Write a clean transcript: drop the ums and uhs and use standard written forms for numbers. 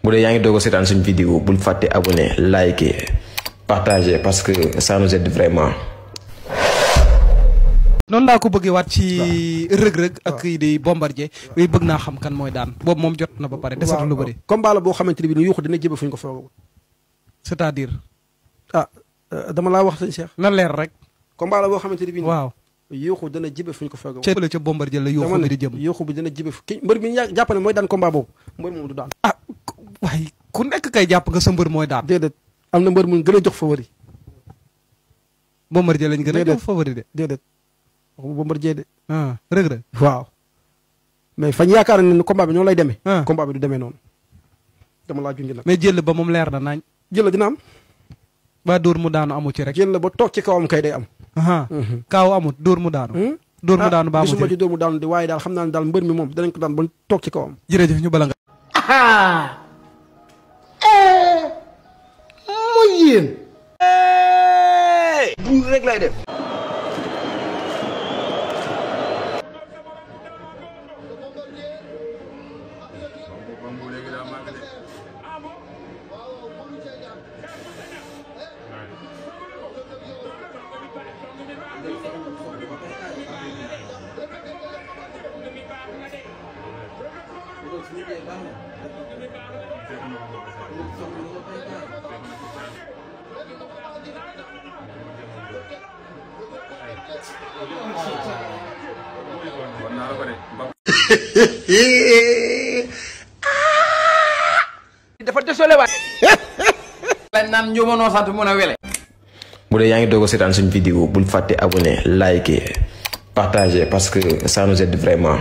bu dee yaa ngi doog a seetaan suñu vidéo bul fàtte abonné liker partager parce que ça nous aide vraiment. noonu laa ko bëggee waat ci rëg-rëg ak kii di Bombardier yooyu bëgg naa xam kan mooy daan boobu moom jot na ba pare desatu lu bëri. combat la boo xamante ne bii nu yuuxu dina jëbe fu ñu ko foogawul. c'est-à-dire. dama laa wax sëñ Cheikh. na leer rek. combat la boo xamante ne bii. waaw yuuxu dana jëbe fu ñu ko foogawul. ca Bombardier la yuuxu bi di jëm. yuuxu bi dana jëbe fu ki mbër mi ñu jàpp ne mooy daan combat boobu mbër moom du daan. waaye ku nekk kay jàpp nga sa mbër mooy daan. déedéet am na mbër mu gën a jox favori. Bombardier lañ gën a jox favori de. déedéet waxuma Bombardier de. rëg-rëg. waaw mais fañ yaakaar ne combat bi noonu lay demee. combat bi du demee noonu. dama laa junj nag. mais jël ba moom leer na nañ. jël la dina am. ba dóor mu daanu amu ci rek. jël la ba toog ci kawam kay day am. kaaw amut dóor mu daanu. dóor mu daanu ba amu ci gisuma ci dóor mu daanu di waaye daal xam naa ne daal mbër mi moom danañ ko daan ba toog ci kawam. jërëjëf ñu bala nga. mooy yéen. buur rek lay def. dafa désolé waay. lañ naan njuumanoo sant mun a wele. bu dee yaa ngi doog a seetaan suñu vidéo bul fàtte abonné liker partager parce que ça nous aide vraiment.